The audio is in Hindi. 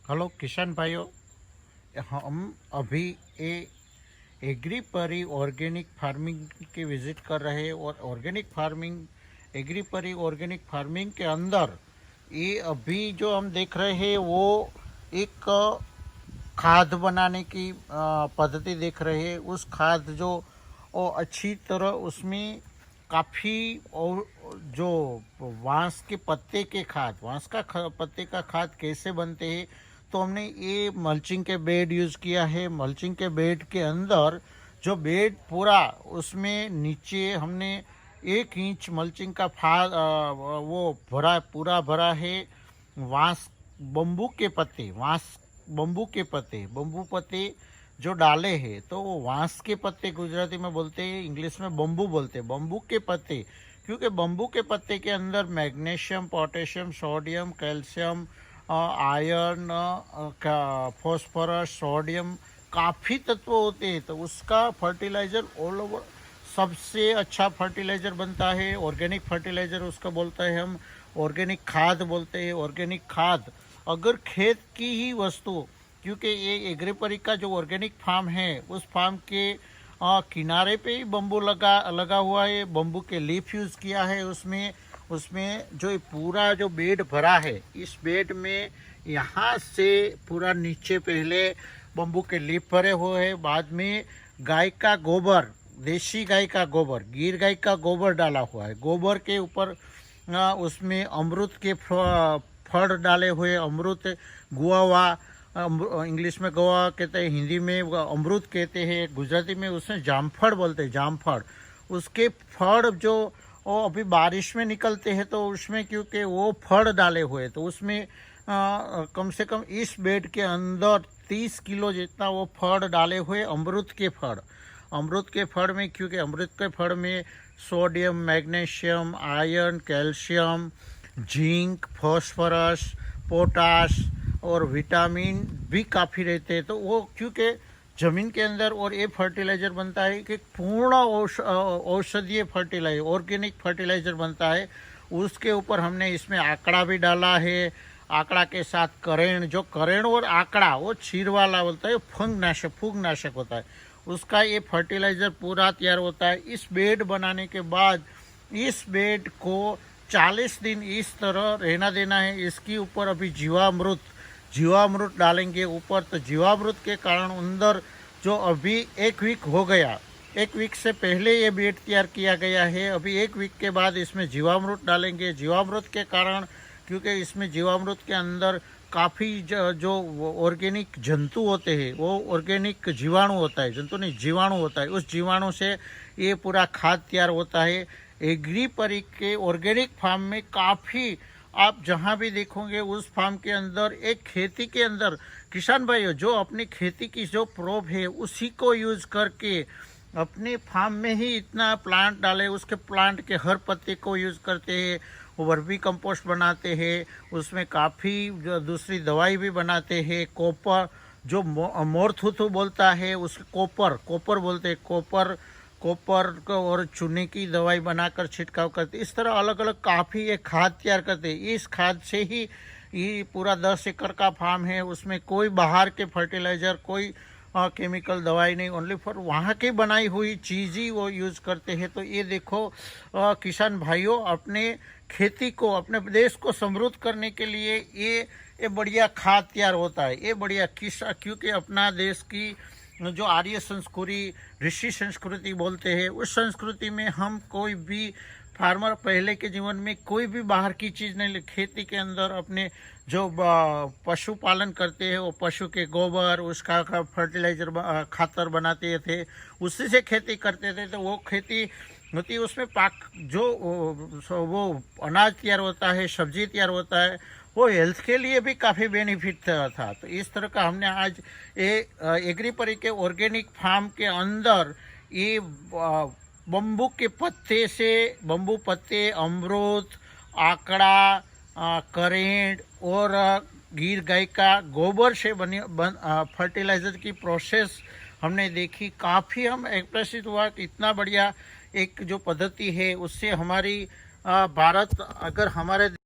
हेलो किशन भाइयों, हम अभी ए एग्रीपरी ऑर्गेनिक फार्मिंग की विज़िट कर रहे हैं और ऑर्गेनिक फार्मिंग एग्रीपरी ऑर्गेनिक फार्मिंग के अंदर ये अभी जो हम देख रहे हैं वो एक खाद बनाने की पद्धति देख रहे हैं। उस खाद जो अच्छी तरह उसमें काफ़ी और जो बांस के पत्ते के खाद पत्ते का खाद कैसे बनते हैं, तो हमने ये मल्चिंग के बेड यूज़ किया है। मल्चिंग के बेड के अंदर जो बेड पूरा उसमें नीचे हमने 1 इंच मल्चिंग का वो पूरा भरा है। बांस बम्बू पत्ते जो डाले हैं, तो वो बांस के पत्ते गुजराती में बोलते हैं, इंग्लिश में बम्बू बोलते हैं, बम्बू के पत्ते। क्योंकि बम्बू के पत्ते के अंदर magnesium, potassium, sodium, calcium, iron, phosphorus, sodium काफ़ी तत्व होते हैं। तो उसका फर्टिलाइज़र ऑल ओवर सबसे अच्छा फर्टिलाइज़र बनता है। ऑर्गेनिक फर्टिलाइज़र उसका बोलता है, हम ऑर्गेनिक खाद बोलते हैं। ऑर्गेनिक खाद अगर खेत की ही वस्तु, क्योंकि ये एग्रीपरी का जो ऑर्गेनिक फार्म है उस फार्म के किनारे पे ही बम्बू लगा हुआ है। बम्बू के लीफ यूज़ किया है उसमें उसमें जो ये पूरा जो बेड भरा है, इस बेड में यहाँ से पूरा नीचे पहले बम्बू के लीफ भरे हुए हैं। बाद में गाय का गोबर, देसी गाय का गोबर, गिर गाय का गोबर डाला हुआ है। गोबर के ऊपर उसमें अमरूद के फल डाले हुए, अमरूद गुआवा, इंग्लिश में गोवा कहते हैं, हिंदी में अमरूद कहते हैं, गुजराती में उसमें जामफड़ बोलते हैं, जामफड़। उसके फल जो वो अभी बारिश में निकलते हैं, तो उसमें क्योंकि वो फल डाले हुए, तो उसमें कम से कम इस बेड के अंदर 30 किलो जितना वो फल डाले हुए अमरूद के फल में, क्योंकि अमरूद के फल में sodium, magnesium, iron, calcium, zinc, phosphorus, potash और विटामिन भी काफ़ी रहते हैं। तो वो क्योंकि ज़मीन के अंदर, और ये फर्टिलाइज़र बनता है कि पूर्ण औषधीय फर्टिलाइजर, ऑर्गेनिक फर्टिलाइज़र बनता है। उसके ऊपर हमने इसमें आकड़ा भी डाला है। आकड़ा के साथ करेण, जो करेण और आकड़ा वो छीर वाला बोलता है, फूगनाशक होता है, उसका ये फर्टिलाइज़र पूरा तैयार होता है। इस बेड बनाने के बाद इस बेड को 40 दिन इस तरह रहना देना है। इसके ऊपर अभी जीवामृत डालेंगे ऊपर, तो जीवामृत के कारण अंदर जो अभी 1 वीक हो गया, 1 वीक से पहले ये बेड तैयार किया गया है, अभी 1 वीक के बाद इसमें जीवामृत डालेंगे। जीवामृत के कारण, क्योंकि इसमें जीवामृत के अंदर काफ़ी जो ऑर्गेनिक जंतु होते हैं, वो ऑर्गेनिक जीवाणु होता है, जंतु नहीं जीवाणु होता है, उस जीवाणु से ये पूरा खाद तैयार होता है। एग्रीपरी के ऑर्गेनिक फार्म में काफ़ी, आप जहाँ भी देखोगे उस फार्म के अंदर, एक खेती के अंदर किसान भाइयों जो अपनी खेती की जो प्रोब है उसी को यूज़ करके अपने फार्म में ही इतना प्लांट डाले, उसके प्लांट के हर पत्ते को यूज़ करते हैं, वर्मी कंपोस्ट बनाते हैं, उसमें काफ़ी दूसरी दवाई भी बनाते हैं। कॉपर, जो मोरथुथु बोलता है, उस कॉपर बोलते हैं, कॉपर को और चूने की दवाई बनाकर छिड़काव करते। इस तरह अलग अलग काफ़ी ये खाद तैयार करते हैं। इस खाद से ही ये पूरा 10 एकड़ का फार्म है, उसमें कोई बाहर के फर्टिलाइज़र, कोई केमिकल दवाई नहीं, ओनली फॉर वहाँ की बनाई हुई चीज़ ही वो यूज़ करते हैं। तो ये देखो किसान भाइयों, अपने खेती को, अपने देश को समृद्ध करने के लिए ये बढ़िया खाद तैयार होता है। ये बढ़िया क्योंकि अपना देश की जो आर्य संस्कृति, ऋषि संस्कृति बोलते हैं, उस संस्कृति में हम कोई भी फार्मर पहले के जीवन में कोई भी बाहर की चीज़ नहीं, खेती के अंदर अपने जो पशुपालन करते हैं, वो पशु के गोबर, उसका फर्टिलाइजर खातर बनाते थे, उसी से खेती करते थे। तो वो खेती होती, उसमें वो अनाज तैयार होता है, सब्जी तैयार होता है, वो हेल्थ के लिए भी काफ़ी बेनिफिट था। तो इस तरह का हमने आज एग्रीपरी के ऑर्गेनिक फार्म के अंदर ये बम्बू के पत्ते से, बम्बू पत्ते, अमरूद, आकड़ा, करेंट और गिर गाय का गोबर से फर्टिलाइज़र की प्रोसेस हमने देखी। काफ़ी हम एक्सप्रेसिव हुआ कि इतना बढ़िया एक जो पद्धति है, उससे हमारी भारत, अगर हमारे